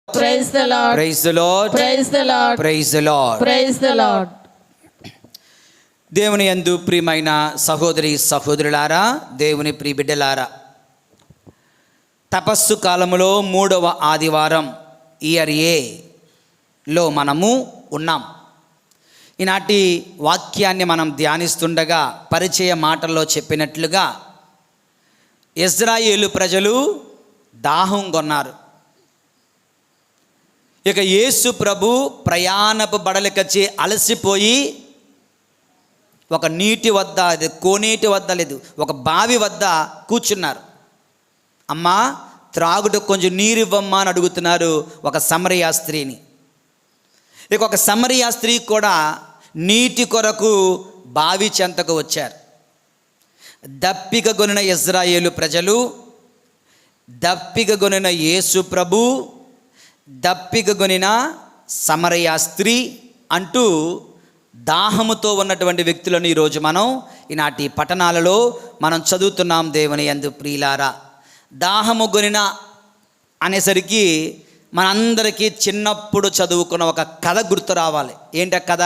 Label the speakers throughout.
Speaker 1: Praise the Lord.
Speaker 2: Praise the Lord.
Speaker 1: Praise the Lord.
Speaker 2: Praise the Lord.
Speaker 1: Praise the Lord.
Speaker 2: దేవుని యందు ప్రియమైన సహోదరి సహోదరులారా, దేవుని ప్రియ బిడ్డలారా, తపస్సు కాలములో 3వ ఆదివారం ఇయర్ ఏలో మనము ఉన్నాం. ఈనాటి వాక్యాన్ని మనం ధ్యానిస్తుండగా పరిచయ మాటల్లో చెప్పినట్లుగా ఇజ్రాయేలు ప్రజలు దాహం కొన్నారు. ఇక యేసు ప్రభు ప్రయాణపు బడలికచ్చి అలసిపోయి ఒక నీటి వద్ద, అది కోనేటి వద్ద లేదు, ఒక బావి వద్ద కూర్చున్నారు. అమ్మా, త్రాగుట కొంచెం నీరు ఇవ్వమ్మా అని అడుగుతున్నారు ఒక సమరయ స్త్రీని. ఇక ఒక సమరయ స్త్రీ కూడా నీటి కొరకు బావి చెంతకు వచ్చారు. దప్పిక గొనిన ఇజ్రాయేలు ప్రజలు, దప్పిక గొనిన యేసు ప్రభు, దప్పిక గొనిన సమరయ స్త్రీ అంటూ దాహముతో ఉన్నటువంటి వ్యక్తులను ఈరోజు మనం ఈనాటి పట్టణాలలో మనం చదువుతున్నాం. దేవుని యందు ప్రియులారా, దాహము గొనిన అనేసరికి మనందరికీ చిన్నప్పుడు చదువుకున్న ఒక కథ గుర్తు రావాలి. ఏంటి కథ?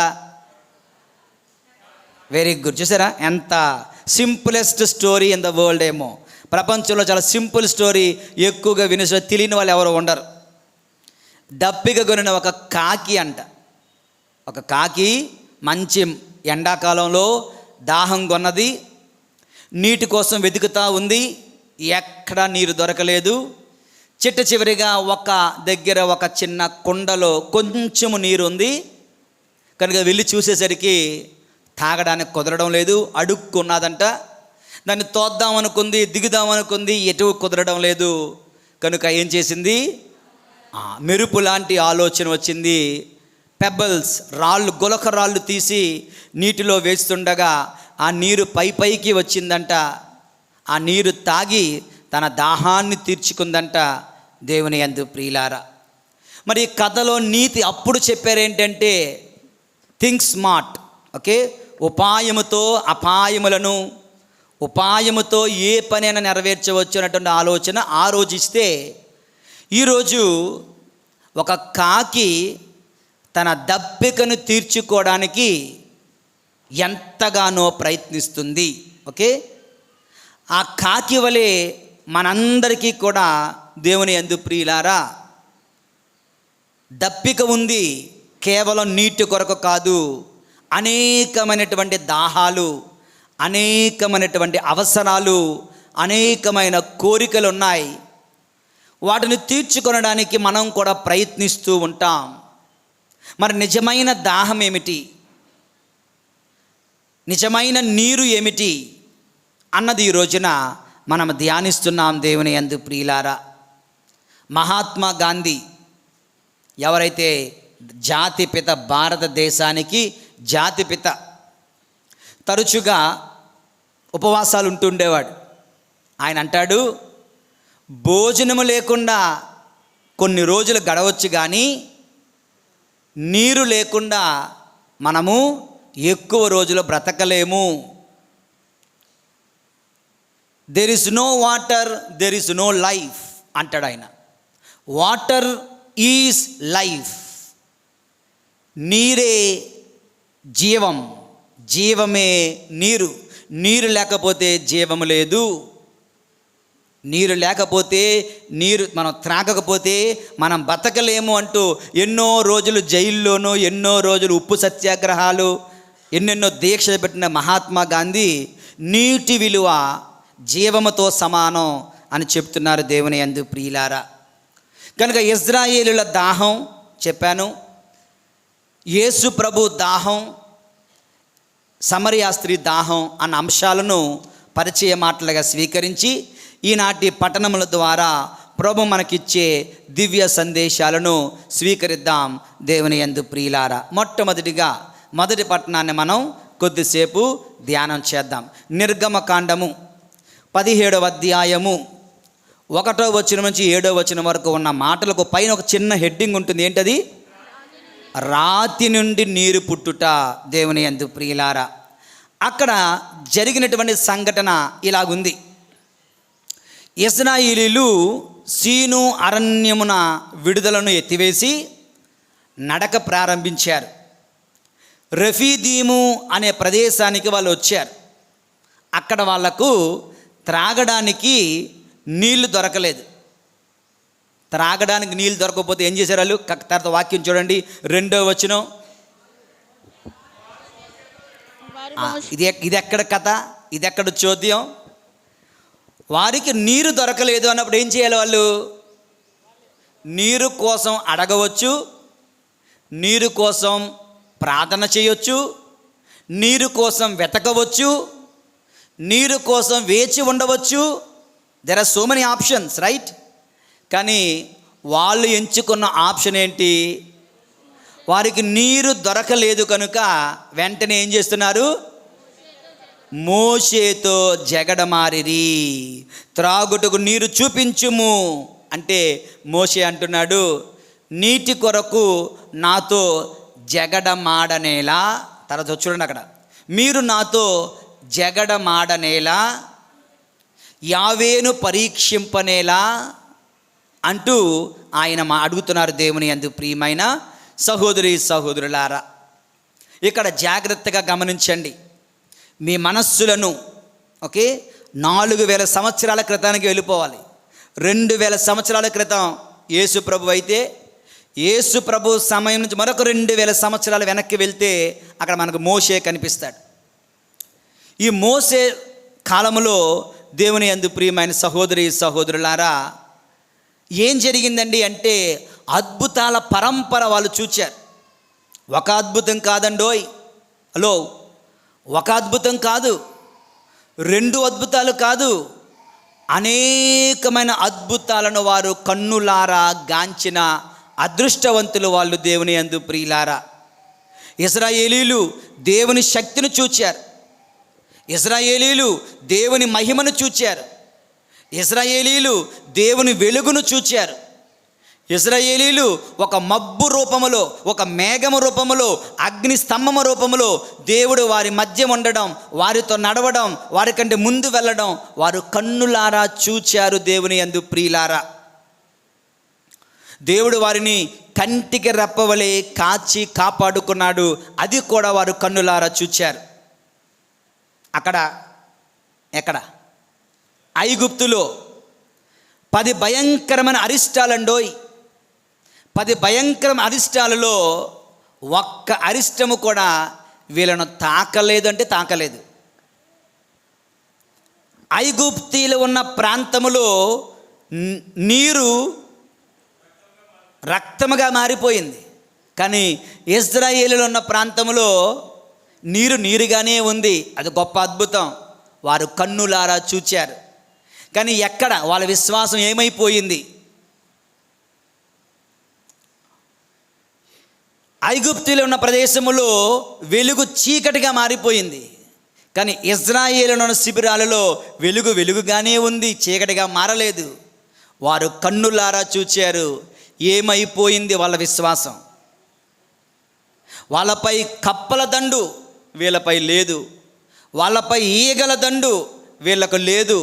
Speaker 2: Very good. చూసారా, ఎంత simplest story in the world. ఏమో ప్రపంచంలో చాలా సింపుల్ స్టోరీ ఎక్కువగా తెలియని వాళ్ళు ఎవరు ఉండరు. దప్పిక గొనిన ఒక కాకి అంట. ఒక కాకి మంచి ఎండాకాలంలో దాహం కొన్నది, నీటి కోసం వెతుకుతూ ఉంది. ఎక్కడా నీరు దొరకలేదు. చిట్ట చివరిగా ఒక దగ్గర ఒక చిన్న కుండలో కొంచెము నీరు ఉంది కనుక వెళ్ళి చూసేసరికి తాగడానికి కుదరడం లేదు, అడుక్కున్నదంట. దాన్ని తోద్దామనుకుంది, దిగుదామనుకుంది, ఎటు కుదరడం లేదు. కనుక ఏం చేసింది? మెరుపు లాంటి ఆలోచన వచ్చింది. పెబల్స్, రాళ్ళు, గులక రాళ్ళు తీసి నీటిలో వేస్తుండగా ఆ నీరు పైకి వచ్చిందంట. ఆ నీరు తాగి తన దాహాన్ని తీర్చుకుందంట. దేవుని యందు ప్రియులారా, మరి ఈ కథలో నీతి అప్పుడు చెప్పారేంటంటే థింక్ స్మార్ట్. ఓకే, ఉపాయముతో అపాయములను, ఉపాయముతో ఏ పనైనా నెరవేర్చవచ్చు అన్నటువంటి ఆలోచన ఆ రోజు ఇస్తే, ఈరోజు ఒక కాకి తన దప్పికను తీర్చుకోవడానికి ఎంతగానో ప్రయత్నిస్తుంది. ఓకే, ఆ కాకి వలె మనందరికీ కూడా దేవుని యందు ప్రియులారా దప్పిక ఉంది. కేవలం నీటి కొరకు కాదు, అనేకమైనటువంటి దాహాలు, అనేకమైనటువంటి అవసరాలు, అనేకమైన కోరికలు ఉన్నాయి. వాటిని తీర్చుకొనడానికి మనం కూడా ప్రయత్నిస్తూ ఉంటాం. మరి నిజమైన దాహం ఏమిటి, నిజమైన నీరు ఏమిటి అన్నది ఈ రోజున మనం ధ్యానిస్తున్నాం. దేవుని యందు ప్రియులారా, మహాత్మా గాంధీ ఎవరైతే జాతిపిత, భారతదేశానికి జాతిపిత, తరచుగా ఉపవాసాలు ఉంటుండేవాడు. ఆయన అంటాడు, భోజనము లేకుండా కొన్ని రోజులు గడవచ్చు కానీ నీరు లేకుండా మనము ఎక్కువ రోజులు బ్రతకలేము. There is no water, there is no life అంటాడు ఆయన. Water is life. నీరే జీవం, జీవమే నీరు. నీరు లేకపోతే జీవము లేదు. నీరు లేకపోతే, నీరు మనం త్రాగకపోతే మనం బతకలేము అంటూ ఎన్నో రోజులు జైల్లోనూ, ఎన్నో రోజులు ఉప్పు సత్యాగ్రహాలు, ఎన్నెన్నో దీక్షలు పెట్టిన మహాత్మా గాంధీ నీటి విలువ జీవముతో సమానం అని చెప్తున్నారు. దేవుని యందు ప్రియులారా, కనుక ఇజ్రాయేలుల దాహం చెప్పాను, యేసు ప్రభు దాహం, సమరయ స్త్రీ దాహం అన్న అంశాలను పరిచయ మాటలుగా స్వీకరించి ఈనాటి పట్టణముల ద్వారా ప్రభు మనకిచ్చే దివ్య సందేశాలను స్వీకరిద్దాం. దేవుని యందు ప్రియులారా, మొట్టమొదటిగా మొదటి పట్టణాన్ని మనం కొద్దిసేపు ధ్యానం చేద్దాం. నిర్గమకాండము 17వ అధ్యాయము 1వ వచనం నుంచి 7వ వచనం వరకు ఉన్న మాటలకు పైన ఒక చిన్న హెడ్డింగ్ ఉంటుంది. ఏంటది? రాతి నుండి నీరు పుట్టుట. దేవుని యందు ప్రియులారా, అక్కడ జరిగినటువంటి సంఘటన ఇలాగుంది. ఇశ్రాయేలీయులు సీను అరణ్యమున విడుదలను ఎత్తివేసి నడక ప్రారంభించారు. రెఫీదీము అనే ప్రదేశానికి వాళ్ళు వచ్చారు. అక్కడ వాళ్లకు త్రాగడానికి నీళ్లు దొరకలేదు. త్రాగడానికి నీళ్ళు దొరకకపోతే ఏం చేశారు వాళ్ళు? తర్వాత వాక్యం చూడండి, 2వ వచనం. ఇది ఎక్కడ కథ, ఇది ఎక్కడ చోద్యం? వారికి నీరు దొరకలేదు అన్నప్పుడు ఏం చేయాలి వాళ్ళు? నీరు కోసం అడగవచ్చు, నీరు కోసం ప్రార్థన చేయొచ్చు, నీరు కోసం వెతకవచ్చు, నీరు కోసం వేచి ఉండవచ్చు. There are so many options, right? కానీ వాళ్ళు ఎంచుకున్న ఆప్షన్ ఏంటి? వారికి నీరు దొరకలేదు కనుక వెంటనే ఏం చేస్తున్నారు? మోషేతో జగడమారిరి. త్రాగుటకు నీరు చూపించుము అంటే మోషే అంటున్నాడు, నీటి కొరకు నాతో జగడమాడనేలా. తర్వాత చూడండి అక్కడ, మీరు నాతో జగడమాడనేలా, యావేను పరీక్షింపనేలా అంటూ ఆయన అడుగుతున్నారు దేవుని యందు. ప్రియమైన సహోదరి సహోదరులారా, ఇక్కడ జాగ్రత్తగా గమనించండి. మీ మనస్సులను 4000 సంవత్సరాల క్రితానికి వెళ్ళిపోవాలి. 2000 సంవత్సరాల క్రితం యేసు ప్రభు అయితే, యేసు ప్రభు సమయం నుంచి మరొక 2000 సంవత్సరాలు వెనక్కి వెళ్తే అక్కడ మనకు మోషే కనిపిస్తాడు. ఈ మోషే కాలంలో దేవుని యందు ప్రియమైన సహోదరి సహోదరులారా, ఏం జరిగిందండి అంటే అద్భుతాల పరంపర వాళ్ళు చూచారు. ఒక అద్భుతం కాదండోయ్, హలో, ఒక అద్భుతం కాదు, 2 అద్భుతాలు కాదు, అనేకమైన అద్భుతాలను వారు కన్నులారా గాంచిన అదృష్టవంతులు వాళ్ళు దేవుని యందు ప్రియులారా. ఇశ్రాయేలీలు దేవుని శక్తిని చూచారు, ఇశ్రాయేలీలు దేవుని మహిమను చూచారు, ఇశ్రాయేలీలు దేవుని వెలుగును చూచారు. ఇశ్రాయేలీలు ఒక మబ్బు రూపములో, ఒక మేఘము రూపములో, అగ్ని స్తంభము రూపములో దేవుడు వారి మధ్య ఉండడం, వారితో నడవడం, వారికంటే ముందు వెళ్ళడం వారు కన్నులారా చూచారు దేవుని యందు ప్రియులారా. దేవుడు వారిని కంటికి రెప్పవలే కాచి కాపాడుకున్నాడు, అది కూడా వారు కన్నులారా చూచారు. ఎక్కడ? ఐగుప్తులో 10 భయంకరమైన అరిష్టాలండోయ్. 10 భయంకరమైన అరిష్టాలలో ఒక్క అరిష్టము కూడా వీళ్ళను తాకలేదంటే తాకలేదు. ఐగుప్తీలో ఉన్న ప్రాంతములో నీరు రక్తముగా మారిపోయింది. కానీ ఇశ్రాయేలులో ఉన్న ప్రాంతంలో నీరు నీరుగానే ఉంది. అది గొప్ప అద్భుతం, వారు కన్నులారా చూచారు. కానీ ఎక్కడ వాళ్ళ విశ్వాసం ఏమైపోయింది? ఐగుప్తులో ఉన్న ప్రదేశములో వెలుగు చీకటిగా మారిపోయింది. కానీ ఇశ్రాయేలులో ఉన్న శిబిరాలలో వెలుగు వెలుగుగానే ఉంది, చీకటిగా మారలేదు. వారు కన్నులారా చూచారు. ఏమైపోయింది వాళ్ళ విశ్వాసం? వాళ్ళపై కప్పల దండు వీళ్ళపై లేదు, వాళ్ళపై ఈగల దండు వీళ్ళకు లేదు,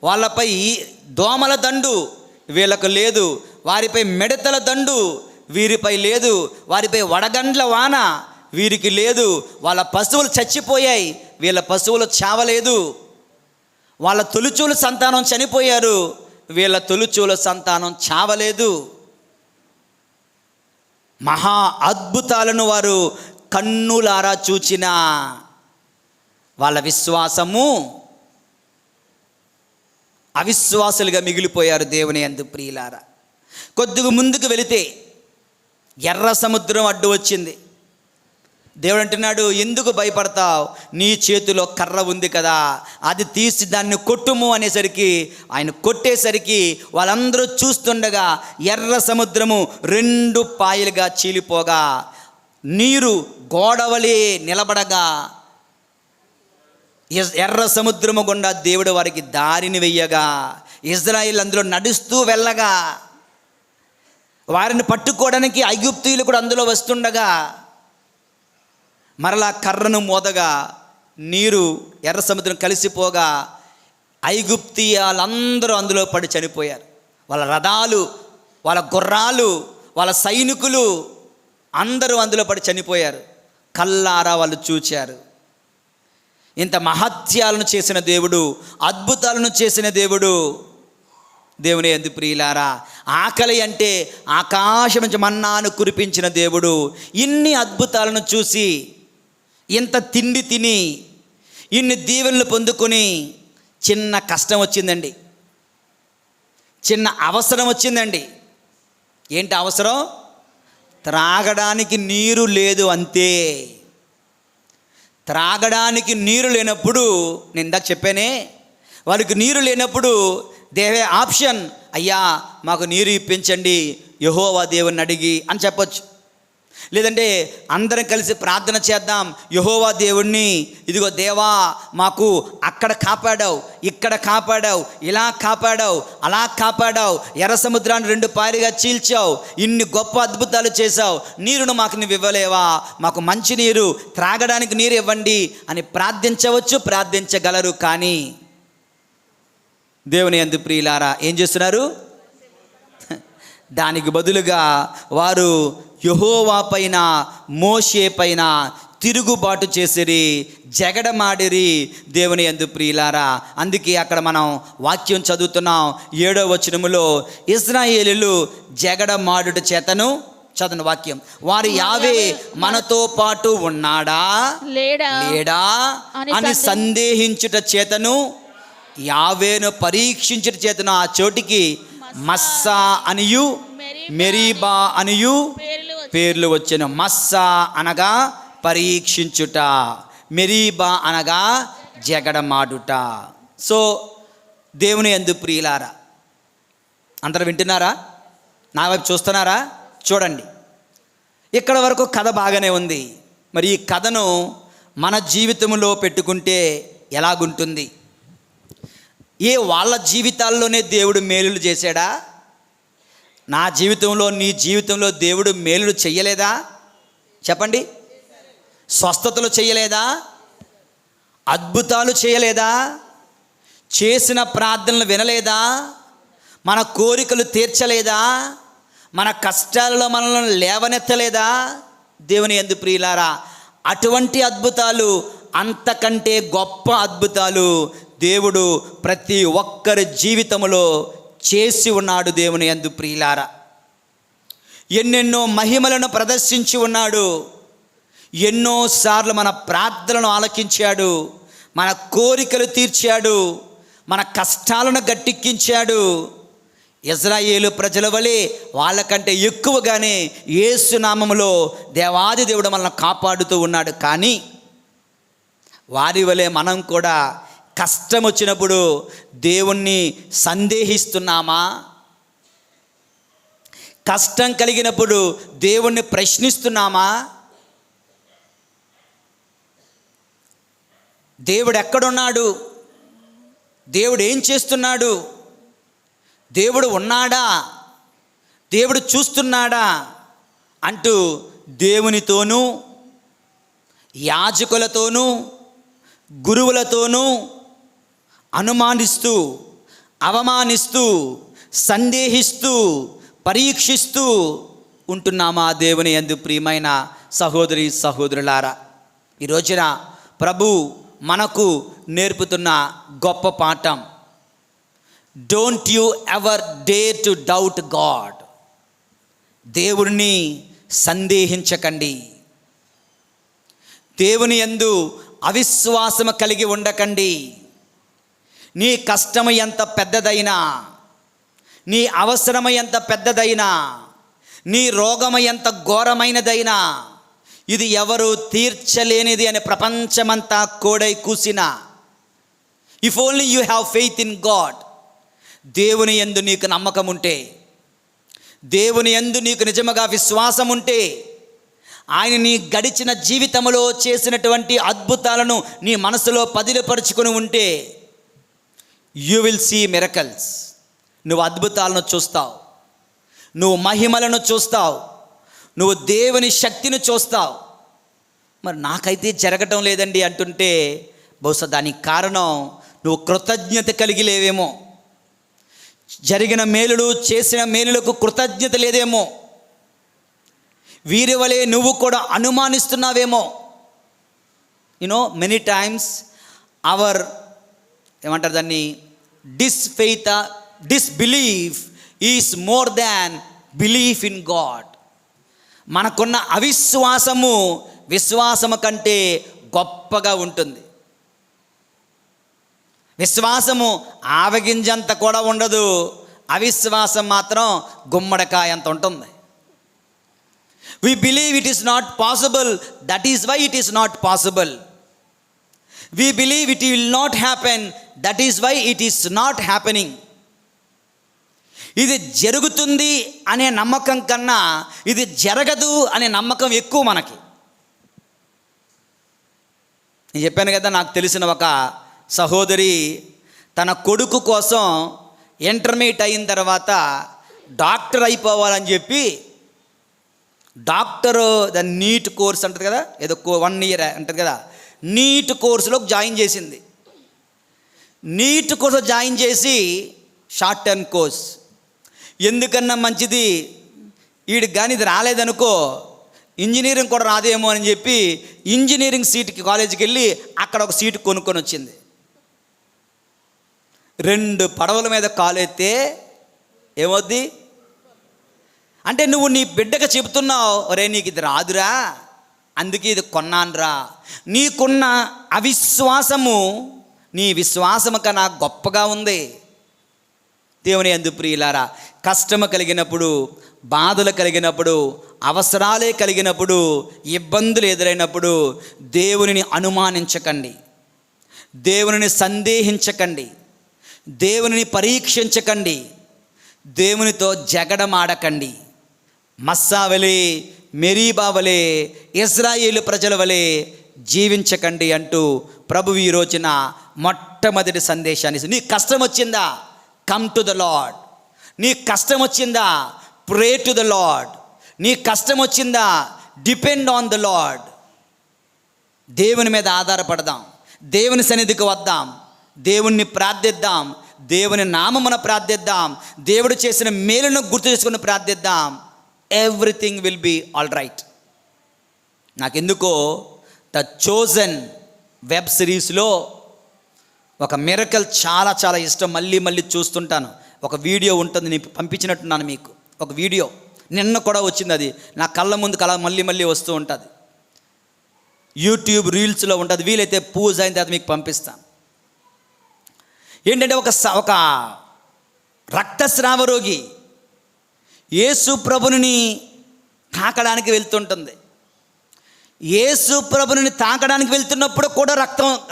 Speaker 2: వాళ్ళపై దోమల దండు వీళ్ళకు లేదు, వారిపై మిడతల దండు వీరిపై లేదు, వారిపై వడగండ్ల వాన వీరికి లేదు. వాళ్ళ పశువులు చచ్చిపోయాయి, వీళ్ళ పశువులు చావలేదు. వాళ్ళ తొలిచూలు సంతానం చనిపోయారు, వీళ్ళ తొలిచూల సంతానం చావలేదు. మహా అద్భుతాలను వారు కన్నులారా చూచిన వాళ్ళ విశ్వాసము అవిశ్వాసులుగా మిగిలిపోయారు దేవుని యందు ప్రియులారా. కొద్దిగా ముందుకు వెళితే ఎర్ర సముద్రం అడ్డు వచ్చింది. దేవుడు అంటున్నాడు, ఎందుకు భయపడతావు? నీ చేతిలో కర్ర ఉంది కదా, అది తీసి దాన్ని కొట్టుము అనేసరికి ఆయన కొట్టేసరికి వాళ్ళందరూ చూస్తుండగా ఎర్ర సముద్రము 2 పాయలుగా చీలిపోగా, నీరు గోడవలే నిలబడగా, ఎర్ర సముద్రము గుండా దేవుడు వారికి దారిని వెయ్యగా, ఇశ్రాయేలు అందులో నడుస్తూ వెళ్ళగా, వారిని పట్టుకోవడానికి ఐగుప్తీయులు కూడా అందులో వస్తుండగా, మరలా కర్రను మోదగా నీరు ఎర్ర సముద్రం కలిసిపోగా ఐగుప్తీయులందరూ అందులో పడి చనిపోయారు. వాళ్ళ రథాలు, వాళ్ళ గుర్రాలు, వాళ్ళ సైనికులు అందరూ అందులో పడి చనిపోయారు. కల్లారా వాళ్ళు చూచారు. ఇంత మహత్యాలను చేసిన దేవుడు, అద్భుతాలను చేసిన దేవుడు. దేవుని యందు ప్రియులారా, ఆకలి అంటే ఆకాశం నుంచి మన్నాను కురిపించిన దేవుడు. ఇన్ని అద్భుతాలను చూసి, ఇంత తిండి తిని, ఇన్ని దీవెనలు పొందుకొని చిన్న కష్టం వచ్చిందండి, చిన్న అవసరం వచ్చిందండి. ఏంటి అవసరం? త్రాగడానికి నీరు లేదు, అంతే. త్రాగడానికి నీరు లేనప్పుడు, నేను ఇందాక చెప్పానే, వాళ్ళకి నీరు లేనప్పుడు దేవే ఆప్షన్, అయ్యా మాకు నీరు ఇప్పించండి యెహోవా దేవుని అడిగి అని చెప్పొచ్చు. లేదంటే అందరం కలిసి ప్రార్థన చేద్దాం యెహోవా దేవుణ్ణి, ఇదిగో దేవా మాకు అక్కడ కాపాడావు, ఇక్కడ కాపాడావు, ఇలా కాపాడావు, అలా కాపాడావు, ఎర్ర సముద్రాన్ని 2 పాయలుగా చీల్చావు, ఇన్ని గొప్ప అద్భుతాలు చేశావు, నీరును మాకు నువ్వు ఇవ్వలేవా, మాకు మంచి నీరు, త్రాగడానికి నీరు ఇవ్వండి అని ప్రార్థించవచ్చు, ప్రార్థించగలరు. కానీ దేవుని యందు ప్రియులారా ఏం చేస్తున్నారు? దానికి బదులుగా వారు యెహోవా పైన, మోషే పైన తిరుగుబాటు చేసిరి, జగడమాడిరి. దేవుని యందు ప్రియులారా, అందుకే అక్కడ మనం వాక్యం చదువుతున్నాం 7వ వచనములో, ఇశ్రాయేలీయులు జగడమాడుట చేతను, చదువు వాక్యం, వారు యావే మనతో పాటు ఉన్నాడా లేడా అని సందేహించుట చేతను, యావేను పరీక్షించుట చేతను ఆ చోటికి మస్సా అనియు మెరీబా అనియు పేర్లు వచ్చెను. మస్సా అనగా పరీక్షించుట, మెరీబా అనగా జగడమాడుట. సో దేవుని యందు ప్రియులారా, అందరూ వింటున్నారా? నా వైపు చూస్తున్నారా? చూడండి, ఇక్కడ వరకు కథ బాగానే ఉంది. మరి ఈ కథను మన జీవితంలో పెట్టుకుంటే ఎలాగుంటుంది? వాళ్ళ జీవితాల్లోనే దేవుడు మేలులు చేశాడా? నా జీవితంలో, నీ జీవితంలో దేవుడు మేలులు చెయ్యలేదా? చెప్పండి. స్వస్థతలు చేయలేదా? అద్భుతాలు చేయలేదా? చేసిన ప్రార్థనలు వినలేదా? మన కోరికలు తీర్చలేదా? మన కష్టాలలో మనల్ని లేవనెత్తలేదా? దేవుని యందు ప్రియులారా, అటువంటి అద్భుతాలు, అంతకంటే గొప్ప అద్భుతాలు దేవుడు ప్రతి ఒక్కరి జీవితంలో చేసి ఉన్నాడు. దేవుని యందు ప్రియులారా, ఎన్నెన్నో మహిమలను ప్రదర్శించి ఉన్నాడు. ఎన్నోసార్లు మన ప్రార్థనలను ఆలకించాడు, మన కోరికలు తీర్చాడు, మన కష్టాలను గట్టెక్కించాడు. ఇశ్రాయేలు ప్రజల వలె వాళ్ళకంటే ఎక్కువగానే యేసు నామములో దేవాది దేవుడు మనల్ని కాపాడుతూ ఉన్నాడు. కానీ వారి వలె మనం కూడా కష్టం వచ్చినప్పుడు దేవుణ్ణి సందేహిస్తున్నామా? కష్టం కలిగినప్పుడు దేవుణ్ణి ప్రశ్నిస్తున్నామా? దేవుడు ఎక్కడున్నాడు? దేవుడు ఏం చేస్తున్నాడు? దేవుడు ఉన్నాడా? దేవుడు చూస్తున్నాడా? అంటూ దేవునితోనూ, యాజకులతోనూ, గురువులతోనూ అనుమానిస్తూ, అవమానిస్తూ, సందేహిస్తూ, పరీక్షిస్తూ ఉంటున్నామా? దేవుని యందు ప్రియమైన సహోదరి సహోదరులారా, ఈ రోజున ప్రభు మనకు నేర్పుతున్న గొప్ప పాఠం, don't you ever dare to doubt God. దేవుడిని సందేహించకండి. దేవుని యందు అవిశ్వాసము కలిగి ఉండకండి. నీ కష్టము ఎంత పెద్దదైనా, నీ అవసరము ఎంత పెద్దదైనా, నీ రోగము ఎంత ఘోరమైనదైనా, ఇది ఎవరు తీర్చలేనిది అని ప్రపంచమంతా కోడై కూసిన, if only you have faith in God, దేవుని యందు నీకు నమ్మకం ఉంటే, దేవుని యందు నీకు నిజముగా విశ్వాసం ఉంటే, ఆయన నీ గడిచిన జీవితంలో చేసినటువంటి అద్భుతాలను నీ మనసులో పదిలపరుచుకొని ఉంటే, యూ విల్ సీ మిరకల్స్. నువ్వు అద్భుతాలను చూస్తావు, నువ్వు మహిమలను చూస్తావు, నువ్వు దేవుని శక్తిని చూస్తావు. మరి నాకైతే జరగటం లేదండి అంటుంటే బహుశా దానికి కారణం నువ్వు కృతజ్ఞత కలిగి లేవేమో. జరిగిన మేలులు, చేసిన మేలులకు కృతజ్ఞత లేదేమో, వీరి వలె నువ్వు కూడా అనుమానిస్తున్నావేమో. మెనీ టైమ్స్ అవర్ ఏమంటారు దాన్ని, disbelief is more than belief in God. మనకున్న అవిశ్వాసము విశ్వాసము కంటే గొప్పగా ఉంటుంది. విశ్వాసము ఆవగింజంత కూడా ఉండదు, అవిశ్వాసం మాత్రం గుమ్మడికాయ అంత ఉంటుంది. We believe it is not possible, that is why it is not possible. We believe it will not happen, that is why it is not happening. ఇది జరుగుతుంది అనే నమ్మకం కన్నా ఇది జరగదు అనే నమ్మకం ఎక్కువ మనకి. నేను చెప్పాను కదా, నాకు తెలిసిన ఒక సహోదరి తన కొడుకు కోసం ఇంటర్మీడియట్ అయిన తర్వాత డాక్టర్ అయిపోవాలని చెప్పి ద నీట్ కోర్స్ అంటుంది కదా, ఏదో 1 year అంటుంది కదా, నీట్ కోర్సులో జాయిన్ చేసింది. నీట్ కోర్సు జాయిన్ చేసి షార్ట్ టర్మ్ కోర్స్, ఎందుకన్నా మంచిది వీడికి కానీ ఇది రాలేదనుకో ఇంజనీరింగ్ కూడా రాదేమో అని చెప్పి ఇంజనీరింగ్ సీట్కి కాలేజీకి వెళ్ళి అక్కడ ఒక సీటు కొనుక్కొని వచ్చింది. 2 పడవల మీద కాలెత్తే ఏమవుద్ది అంటే, నువ్వు నీ బిడ్డకు చెబుతున్నావు, ఒరే నీకు ఇది రాదురా, అందుకే ఇది కొన్నానురా. నీకున్న అవిశ్వాసము నీ విశ్వాసము కన్నా గొప్పగా ఉంది. దేవుని యందు ప్రియులారా, కష్టము కలిగినప్పుడు, బాధలు కలిగినప్పుడు, అవసరాలే కలిగినప్పుడు, ఇబ్బందులు ఎదురైనప్పుడు దేవునిని అనుమానించకండి, దేవునిని సందేహించకండి, దేవునిని పరీక్షించకండి, దేవునితో జగడమాడకండి. మస్సా వలె, మెరీబా వలె, ఇశ్రాయేలు ప్రజల వలె జీవించకండి అంటూ ప్రభువు ఈ రోజున మొట్టమొదటి సందేశాన్ని. నీ కష్టం వచ్చిందా, కమ్ టు ద లార్డ్. నీ కష్టం వచ్చిందా, ప్రే టు ద లార్డ్. నీ కష్టం వచ్చిందా, డిపెండ్ ఆన్ ద లార్డ్. దేవుని మీద ఆధారపడదాం, దేవుని సన్నిధికి వద్దాం, దేవుణ్ణి ప్రార్థిద్దాం, దేవుని నామమున ప్రార్థిద్దాం, దేవుడు చేసిన మేలును గుర్తు చేసుకుని ప్రార్థిద్దాం. Everything will be all right. నాకెందుకో ద చోజన్ వెబ్ సిరీస్లో ఒక మిరకల్ చాలా చాలా ఇష్టం, మళ్ళీ చూస్తుంటాను. ఒక వీడియో ఉంటుంది, నేను పంపించినట్టున్నాను మీకు ఒక వీడియో, నిన్న కూడా వచ్చింది. అది నా కళ్ళ ముందుకు అలా మళ్ళీ వస్తూ ఉంటుంది, యూట్యూబ్ రీల్స్లో ఉంటుంది. వీలైతే పూజ అయిన తర్వాత మీకు పంపిస్తాను. ఏంటంటే ఒక రక్తస్రావ రోగి యేసు ప్రభుని తాకడానికి వెళ్తుంటుంది. యేసు ప్రభుని తాకడానికి వెళ్తున్నప్పుడు కూడా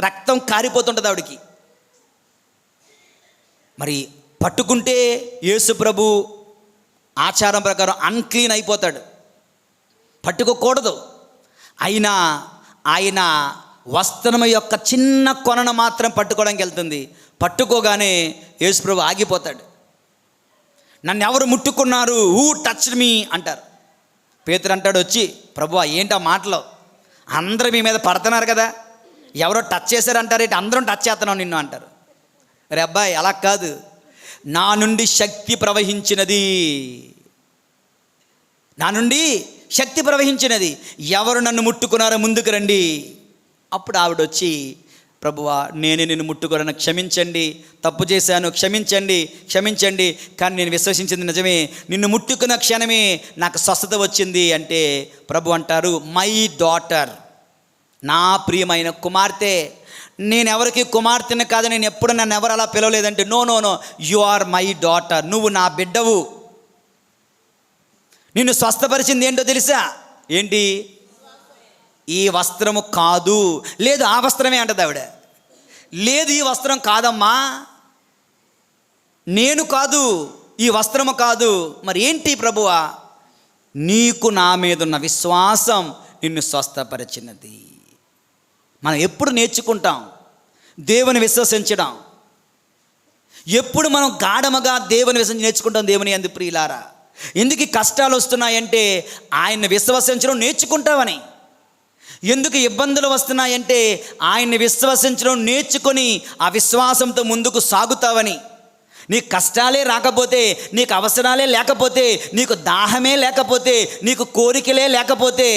Speaker 2: రక్తం కారిపోతుంటుంది ఆవిడికి. మరి పట్టుకుంటే యేసు ప్రభు ఆచారం ప్రకారం అన్క్లీన్ అయిపోతాడు, పట్టుకోకూడదు. అయినా ఆయన వస్త్రం యొక్క చిన్న కొనను మాత్రం పట్టుకోవడానికి వెళ్తుంది. పట్టుకోగానే యేసు ప్రభు ఆగిపోతాడు. నన్ను ఎవరు ముట్టుకున్నారు, హూ టచ్డ్ మీ అంటారు. పేతురు అంటాడు వచ్చి, ప్రభువా ఏంటి ఆ మాటలు, అందరూ మీ మీద పడుతున్నారు కదా, ఎవరో టచ్ చేశారంటారు ఏంటి, అందరం టచ్ చేస్తున్నాం నిన్ను అంటారు. రే అబ్బాయి అలా కాదు, నా నుండి శక్తి ప్రవహించినది, నా నుండి శక్తి ప్రవహించినది, ఎవరు నన్ను ముట్టుకున్నారో ముందుకు రండి. అప్పుడు ఆవిడ వచ్చి, ప్రభువా నేనే నిన్ను ముట్టుకోరని క్షమించండి, తప్పు చేశాను, క్షమించండి, కానీ నేను విశ్వసించింది నిజమే, నిన్ను ముట్టుకున్న క్షణమే నాకు స్వస్థత వచ్చింది అంటే ప్రభు అంటారు, మై డాటర్, నా ప్రియమైన కుమార్తె. నేను ఎవరికి కుమార్తెను కాదు, నేను ఎప్పుడు నన్ను ఎవరు అలా పిలవలేదంటే, no you are my daughter, నువ్వు నా బిడ్డవు. నిన్ను స్వస్థపరిచింది ఏంటో తెలుసా, ఏంటి, ఈ వస్త్రము కాదు, లేదు ఆ వస్త్రమే అంటది ఆవిడ. లేదు ఈ వస్త్రం కాదమ్మా, నేను కాదు, ఈ వస్త్రము కాదు, మరి ఏంటి ప్రభువా, నీకు నా మీద ఉన్న విశ్వాసం నిన్ను స్వస్థపరిచినది. మనం ఎప్పుడు నేర్చుకుంటాం దేవుని విశ్వసించడం, ఎప్పుడు మనం గాఢముగా దేవుని విశ్వసించి నేర్చుకుంటాం. దేవుని యందు ప్రియులారా, ఎందుకు ఈ కష్టాలు వస్తున్నాయంటే ఆయన్ని విశ్వసించడం నేర్చుకుంటామని. ఎందుకు ఇబ్బందులు వస్తున్నాయంటే ఆయన్ని విశ్వసించడం నేర్చుకొని ఆ విశ్వాసంతో ముందుకు సాగుతావని. నీకు కష్టాలే రాకపోతే, నీకు అవసరాలే లేకపోతే, నీకు దాహమే లేకపోతే, నీకు కోరికలే లేకపోతే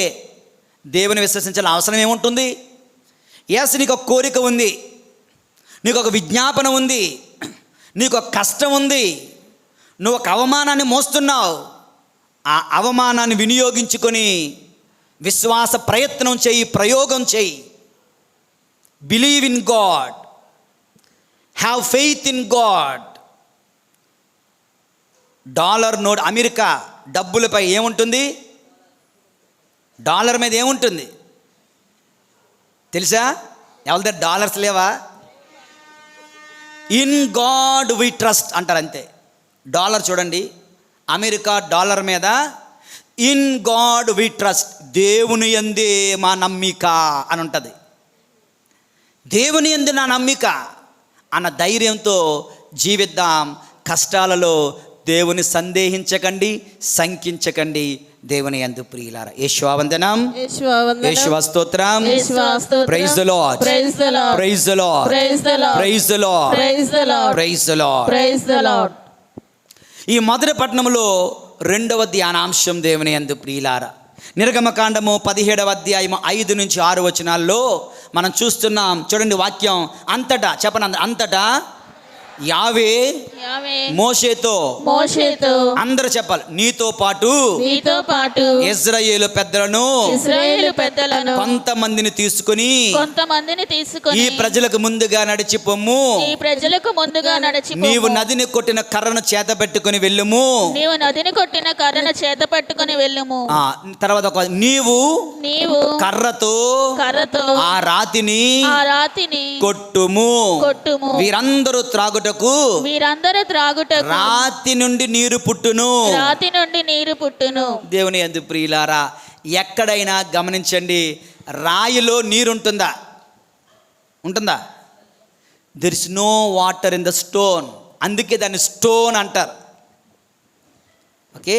Speaker 2: దేవుని విశ్వసించాల్సిన అవసరం ఏముంటుంది? ఎస్, నీకు ఒక కోరిక ఉంది, నీకు ఒక విజ్ఞాపన ఉంది, నీకు ఒక కష్టం ఉంది, నువ్వు ఒక అవమానాన్ని మోస్తున్నావు. ఆ అవమానాన్ని వినియోగించుకొని విశ్వాస ప్రయత్నం చేయి, ప్రయోగం చేయి. Believe in God, have faith in God. Dollar note, America డబ్బులపై ఏముంటుంది? డాలర్ మీద ఏముంటుంది తెలుసా? ఎవరి దగ్గర డాలర్స్ లేవా? ఇన్ గాడ్ వి ట్రస్ట్ అంటారు అంతే. డాలర్ చూడండి, అమెరికా డాలర్ మీద ఇన్ గాడ్ వి ట్రస్ట్, దేవుని యందే మా నమ్మిక అని ఉంటుంది. దేవుని యందు నా నమ్మిక అన్న ధైర్యంతో జీవిద్దాం. కష్టాలలో దేవుని సందేహించకండి, శంకించకండి. దేవుని యందు ప్రియులారా, యేషువా వందనం, యేషువా స్తోత్రం. Praise the lord,
Speaker 1: praise the lord,
Speaker 2: praise the lord,
Speaker 1: praise the lord,
Speaker 2: praise the lord,
Speaker 1: praise the lord,
Speaker 2: praise the lord,
Speaker 1: praise the Lord.
Speaker 2: ఈ మొదటి పట్టణంలో రెండవ ధ్యానాంశం దేవుని యందు ప్రియులారా, నిర్గమకాండము 17వ అధ్యాయం 5 నుంచి 6 వచనాల్లో మనం చూస్తున్నాం. చూడండి వాక్యం. అంతటా చెప్పండి, అంతటా యావే మోషేతో అందరూ చెప్పాలి, నీతో పాటు ఇశ్రాయేలు పెద్దలను కొంతమందిని తీసుకుని ఈ ప్రజలకు ముందుగా నడిచిపోము. నీవు నదిని కొట్టిన కర్రను చేత పెట్టుకుని వెళ్ళుము. తర్వాత నీవు కర్రతో ఆ రాతిని కొట్టుము. వీరందరూ త్రాగుటకు రాతి నుండి నీరు పుట్టును. దేవుని యందు ప్రియులారా, ఎక్కడైనా గమనించండి, రాయిలో నీరు ఉంటుందా? There is no water in the stone. అందుకే దాన్ని స్టోన్ అంటారు. ఓకే,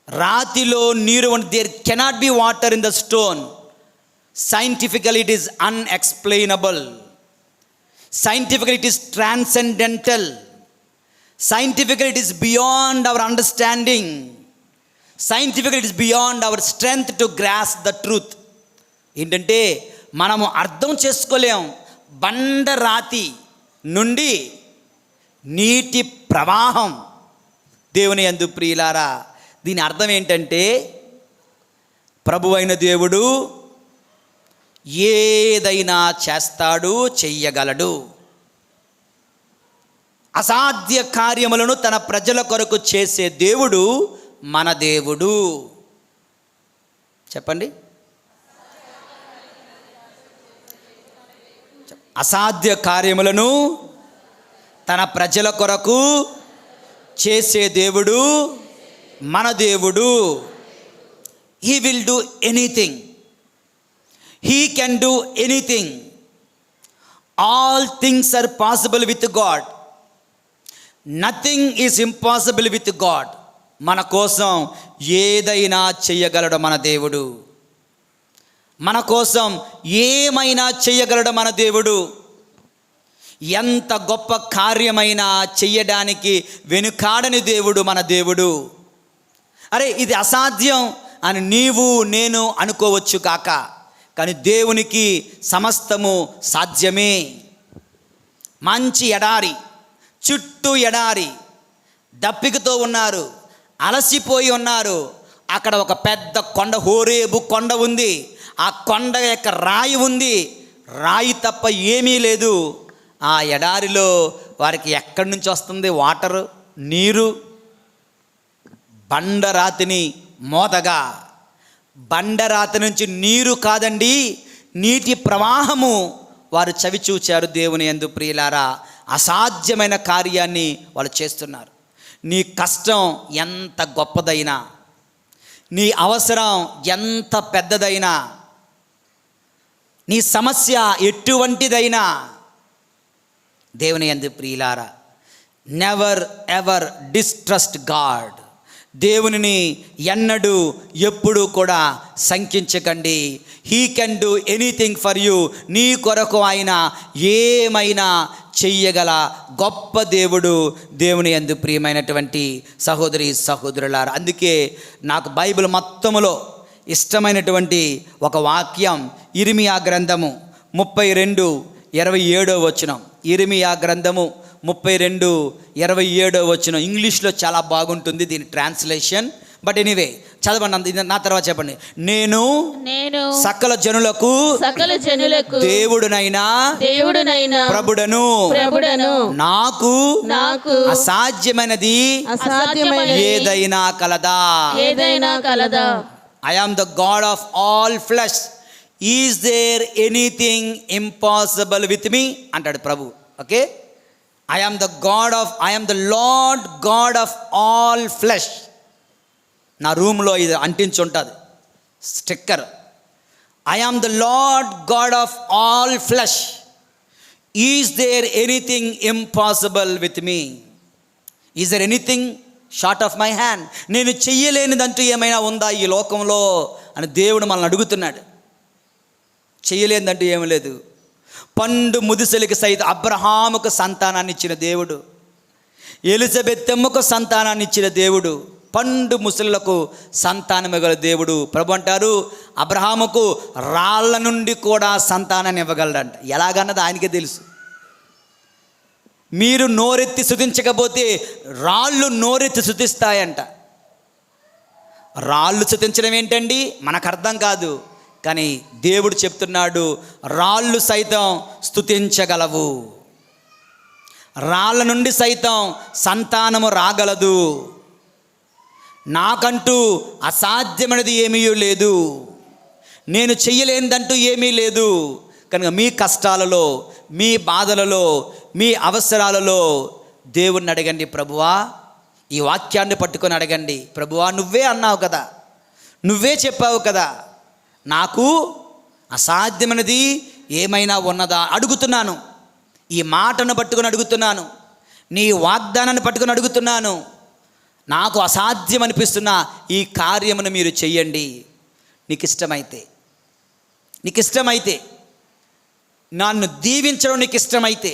Speaker 2: రాతిలో నీరు ఉంటుంది. There cannot be water in the stone. Scientifical it is unexplainable. Scientifically it is transcendental. Scientifically it is beyond our understanding. Scientifically it is beyond our strength to grasp the truth. ఏంటంటే మనము అర్థం చేసుకోలేం. బండరాతి నుండి నీటి ప్రవాహం. దేవుని యందు ప్రియులారా, దీని అర్థం ఏంటంటే ప్రభువైన దేవుడు ఏదైనా చేస్తాడు, చెయ్యగలడు. అసాధ్య కార్యములను తన ప్రజల కొరకు చేసే దేవుడు మన దేవుడు. చెప్పండి, అసాధ్య కార్యములను తన ప్రజల కొరకు చేసే దేవుడు మన దేవుడు. He will do anything. He can do anything. All things are possible with God. Nothing is impossible with God. మన కోసం ఏదైనా చేయగలడు మన దేవుడు. మన కోసం ఏమైనా చేయగలడు మన దేవుడు. ఎంత గొప్ప కార్యమైనా చెయ్యడానికి వెనుకాడని దేవుడు మన దేవుడు. అరే, ఇది అసాధ్యం అని నీవు నేను అనుకోవచ్చు కాక, కానీ దేవునికి సమస్తము సాధ్యమే. మంచి ఎడారి, చుట్టూ ఎడారి, దప్పికతో ఉన్నారు, అలసిపోయి ఉన్నారు. అక్కడ ఒక పెద్ద కొండ, హోరేబు కొండ ఉంది. ఆ కొండ యొక్క రాయి ఉంది. రాయి తప్ప ఏమీ లేదు. ఆ ఎడారిలో వారికి ఎక్కడి నుంచి వస్తుంది వాటర్, నీరు? బండరాతిని మోతగా, బండరాతి నుంచి నీరు కాదండి, నీటి ప్రవాహము వారు చవి చూచారు. దేవుని యందు ప్రియులారా, అసాధ్యమైన కార్యాన్ని వాళ్ళు చేస్తున్నారు. నీ కష్టం ఎంత గొప్పదైనా, నీ అవసరం ఎంత పెద్దదైనా, నీ సమస్య ఎటువంటిదైనా, దేవుని యందు ప్రియులారా, నెవర్ ఎవర్ డిస్ట్రస్ట్ గాడ్. దేవునిని ఎన్నడూ ఎప్పుడు కూడా శంకించకండి. He can do anything for you. నీ కొరకు ఆయన ఏమైనా చెయ్యగల గొప్ప దేవుడు. దేవుని యందు ప్రియమైనటువంటి సహోదరి సహోదరులారా, అందుకే నాకు బైబిల్ మొత్తములో ఇష్టమైనటువంటి ఒక వాక్యం ఇర్మియా గ్రంథము 32:27 ఇర్మియా గ్రంథము 32:27 ఇంగ్లీష్లో చాలా బాగుంటుంది దీని ట్రాన్స్లేషన్. బట్ ఎనీవే చదవండి, నా తర్వాత చెప్పండి. నేను సకల జనులకు దేవుడునైనా ప్రభుడను, నాకు అసాధ్యమైనది ఏదైనా కలదా. I am the God of all flesh. Is there anything impossible with me? అంటాడు ప్రభు. Okay, I am the Lord God of all flesh. నా రూమ్లో ఇది అంటించుంటుంది sticker. I am the Lord God of all flesh. Is there anything impossible with me? Is there anything short of my hand? నేను చెయ్యలేనిదంటూ ఏమైనా ఉందా ఈ లోకంలో అని దేవుడు మనల్ని అడుగుతున్నాడు. చెయ్యలేనిదంటూ ఏమీ లేదు. పండు ముదుసలికి సైతం అబ్రహాముకు సంతానాన్ని ఇచ్చిన దేవుడు, ఎలిజబెత్తమ్మకు సంతానాన్ని ఇచ్చిన దేవుడు, పండు ముసలులకు సంతానం గల దేవుడు. ప్రభు అంటారు అబ్రహాముకు రాళ్ళ నుండి కూడా సంతానాన్ని ఇవ్వగలడంట. ఎలాగన్నది ఆయనకే తెలుసు. మీరు నోరెత్తి స్తుతించకపోతే రాళ్ళు నోరెత్తి స్తుతిస్తాయంట. రాళ్ళు స్తుతించడం ఏంటండి మనకు అర్థం కాదు, కానీ దేవుడు చెప్తున్నాడు రాళ్ళు సైతం స్తుతించగలవు, రాళ్ళ నుండి సైతం సంతానము రాగలదు, నాకంటూ అసాధ్యమైనది ఏమీ లేదు, నేను చెయ్యలేనిదంటూ ఏమీ లేదు. కనుక మీ కష్టాలలో, మీ బాధలలో, మీ అవసరాలలో దేవుణ్ణి అడగండి. ప్రభువా, ఈ వాక్యాన్ని పట్టుకొని అడగండి. ప్రభువా, నువ్వే అన్నావు కదా, నువ్వే చెప్పావు కదా, నాకు అసాధ్యమైనది ఏమైనా ఉన్నదా అడుగుతున్నాను. ఈ మాటను పట్టుకొని అడుగుతున్నాను, నీ వాగ్దానాన్ని పట్టుకొని అడుగుతున్నాను. నాకు అసాధ్యం అనిపిస్తున్న ఈ కార్యమును మీరు చెయ్యండి. నీకు ఇష్టమైతే నన్ను దీవించడం నీకు ఇష్టమైతే,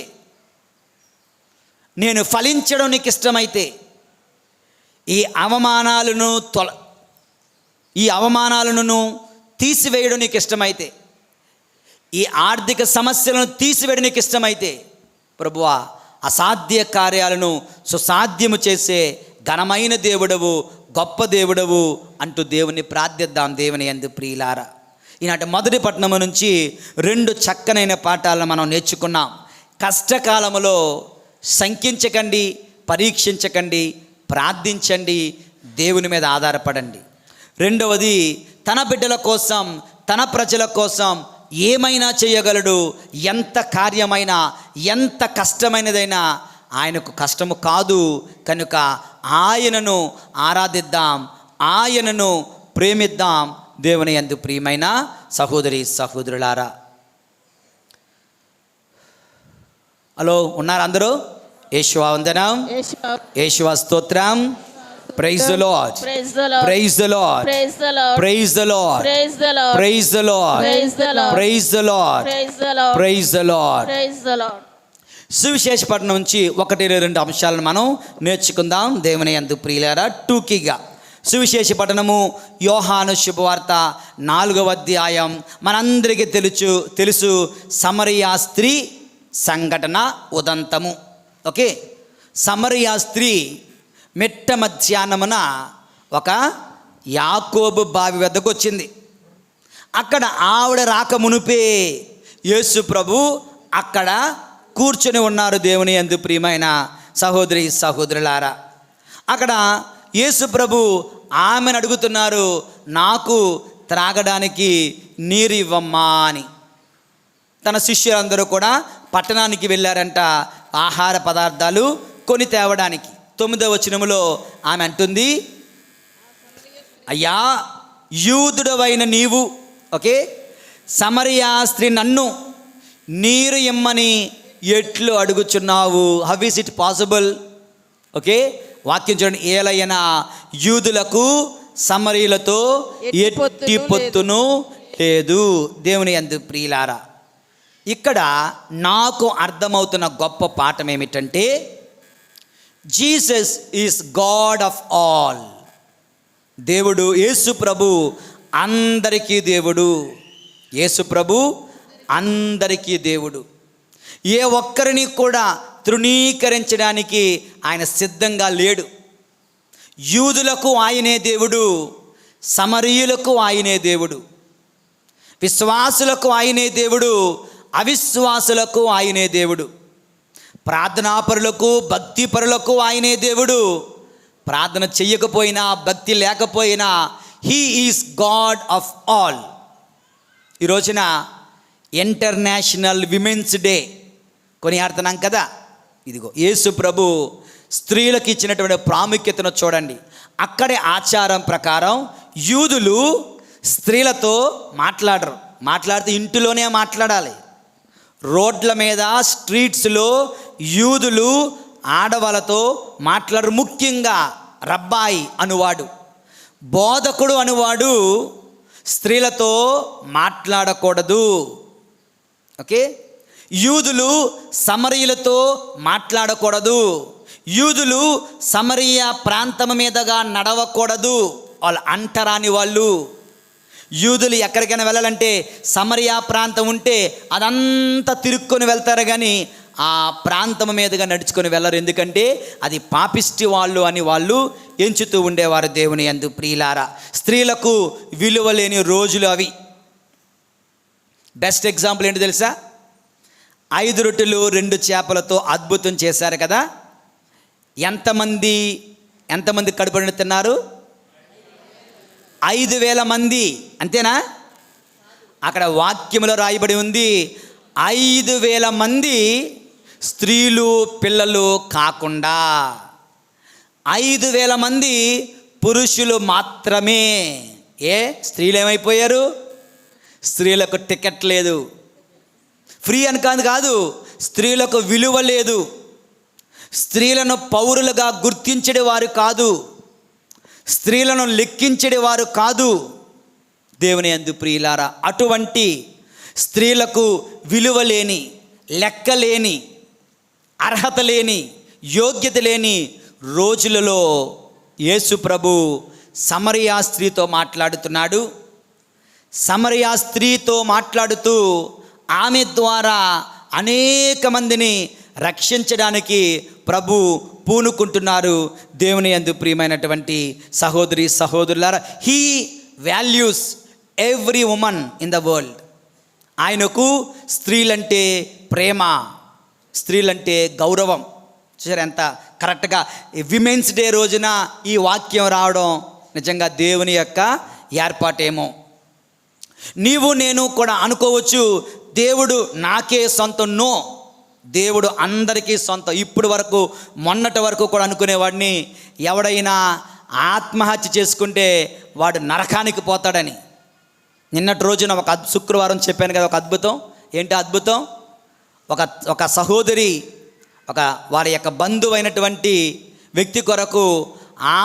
Speaker 2: నేను ఫలించడం నీకు ఇష్టమైతే, ఈ అవమానాలను తీసివేయడం నీకు ఇష్టమైతే, ఈ ఆర్థిక సమస్యలను తీసివేయడం నీకు ఇష్టమైతే, ప్రభువా అసాధ్య కార్యాలను సుసాధ్యము చేసే ఘనమైన దేవుడవు, గొప్ప దేవుడవు అంటూ దేవుని ప్రార్థిద్దాం. దేవుని యందు ప్రియులారా, ఈనాటి మొదటి పట్టణము నుంచి 2 చక్కనైన పాఠాలను మనం నేర్చుకున్నాం. కష్టకాలములో శంకించకండి, పరీక్షించకండి, ప్రార్థించండి, దేవుని మీద ఆధారపడండి. రెండవది, తన బిడ్డల కోసం, తన ప్రజల కోసం ఏమైనా చేయగలడు. ఎంత కార్యమైనా, ఎంత కష్టమైనదైనా ఆయనకు కష్టము కాదు. కనుక ఆయనను ఆరాధిద్దాం, ఆయనను ప్రేమిద్దాం. దేవుని యందు ప్రియమైన సహోదరి సహోదరులారా, హలో ఉన్నారా అందరూ? యేషువా వందనం, యేషువా స్తోత్రం. Praise the lord, praise the lord, praise the lord, praise the lord, praise the lord, praise the lord. సువిశేష పట్టణం నుంచి 1-2 అంశాలను మనం నేర్చుకుందాం. దేవుని యందు ప్రియులారా, టూకీగా సువిశేష పట్టణము యోహాను శుభవార్త 4వ అధ్యాయం. మనందరికీ తెలుసు సమరియా స్త్రీ సంఘటన ఉదంతము. ఓకే, సమరియా స్త్రీ మిట్ట మధ్యాహ్నమున ఒక యాకోబు బావి వద్దకు వచ్చింది. అక్కడ ఆవిడ రాక మునుపే యేసు ప్రభు అక్కడ కూర్చొని ఉన్నారు. దేవుని యందు ప్రియమైన సహోదరి సహోదరులారా, అక్కడ యేసు ప్రభు ఆమెను అడుగుతున్నారు, నాకు త్రాగడానికి నీరు ఇవ్వమ్మా అని. తన శిష్యులందరూ కూడా పట్టణానికి వెళ్ళారంట ఆహార పదార్థాలు కొని తేవడానికి. 9వ వచనములో ఆమె అంటుంది, అయ్యా యూదుడవైన నీవు, ఓకే, సమరియా స్త్రీ నన్ను నీరు ఇమ్మని ఎట్లు అడుగుచున్నావు? How is it possible? Okay, వాక్యం చూడండి, ఏలైనా యూదులకు సమరీయులతో ఎట్టి పొత్తును లేదు. దేవుని యందు ప్రియులారా, ఇక్కడ నాకు అర్థమవుతున్న గొప్ప పాఠం ఏమిటంటే, Jesus is God of all. దేవుడు యేసు ప్రభు అందరికీ దేవుడు. యేసు ప్రభు అందరికీ దేవుడు. ఏ ఒక్కరిని కూడా తృణీకరించడానికి ఆయన సిద్ధంగా లేడు. యూదులకు ఆయనే దేవుడు, సమరీయులకు ఆయనే దేవుడు, విశ్వాసులకు ఆయనే దేవుడు, అవిశ్వాసులకు ఆయనే దేవుడు, ప్రార్థనాపరులకు భక్తిపరులకు ఆయనే దేవుడు. ప్రార్థన చెయ్యకపోయినా భక్తి లేకపోయినా he is God of all. ఈ రోజున ఇంటర్నేషనల్ విమెన్స్ డే కొనియాడుతున్నాం కదా. ఇదిగో యేసు ప్రభు స్త్రీలకు ఇచ్చినటువంటి ప్రాముఖ్యతను చూడండి. అక్కడే ఆచారం ప్రకారం యూదులు స్త్రీలతో మాట్లాడితే ఇంటిలోనే మాట్లాడాలి. రోడ్ల మీద స్ట్రీట్స్లో యూదులు ఆడవాళ్ళతో మాట్లాడరు. ముఖ్యంగా రబ్బాయి అనువాడు, బోధకుడు అనువాడు స్త్రీలతో మాట్లాడకూడదు. ఓకే, యూదులు సమరీయులతో మాట్లాడకూడదు. యూదులు సమరీయ ప్రాంతం మీదుగా నడవకూడదు. వాళ్ళు అంటరాని వాళ్ళు. యూదులు ఎక్కడికైనా వెళ్ళాలంటే సమరియా ప్రాంతం ఉంటే అదంతా తిరుక్కొని వెళ్తారు, కానీ ఆ ప్రాంతం మీదుగా నడుచుకొని వెళ్ళరు. ఎందుకంటే అది పాపిష్టి వాళ్ళు అని వాళ్ళు ఎంచుతూ ఉండేవారు. దేవుని యందు ప్రియులారా, స్త్రీలకు విలువ లేని రోజులు అవి. బెస్ట్ ఎగ్జాంపుల్ ఏంటి తెలుసా? 5 రొట్టెలు 2 చేపలతో అద్భుతం చేశారు కదా. ఎంతమంది కడుపుని తిన్నారు? 5,000 మంది. అంతేనా? అక్కడ వాక్యములో రాయబడి ఉంది 5,000 మంది స్త్రీలు పిల్లలు కాకుండా 5,000 మంది పురుషులు మాత్రమే. స్త్రీలు ఏమైపోయారు? స్త్రీలకు టికెట్ లేదు. ఫ్రీ అని కాదు, స్త్రీలకు విలువ లేదు. స్త్రీలను పౌరులుగా గుర్తించేవారు కాదు, స్త్రీలను లెక్కించేవారు కాదు. దేవుని యందు ప్రియులారా, అటువంటి స్త్రీలకు విలువ లేని, లెక్కలేని, అర్హత లేని, యోగ్యత లేని రోజులలో యేసు ప్రభు సమరియా స్త్రీతో మాట్లాడుతున్నాడు. సమరియా స్త్రీతో మాట్లాడుతూ ఆమె ద్వారా అనేక మందిని రక్షించడానికి ప్రభు పూనుకుంటున్నారు. దేవుని యందు ప్రియమైనటువంటి సహోదరి సహోదరులారా, he values every woman in the world. ఆయనకు స్త్రీలంటే ప్రేమ, స్త్రీలంటే గౌరవం. చూసారు ఎంత కరెక్ట్గా విమెన్స్ డే రోజున ఈ వాక్యం రావడం నిజంగా దేవుని యొక్క ఏర్పాటేమో. నీవు నేను కూడా అనుకోవచ్చు, దేవుడు నాకే సొంతం. నో, దేవుడు అందరికీ సొంతం. ఇప్పుడు వరకు, మొన్నటి వరకు కూడా అనుకునేవాడిని, ఎవడైనా ఆత్మహత్య చేసుకుంటే వాడు నరకానికి పోతాడని. నిన్నటి రోజున శుక్రవారం చెప్పాను కదా ఒక అద్భుతం. ఏంటి అద్భుతం? ఒక సహోదరి వారి యొక్క బంధువు అయినటువంటి వ్యక్తి కొరకు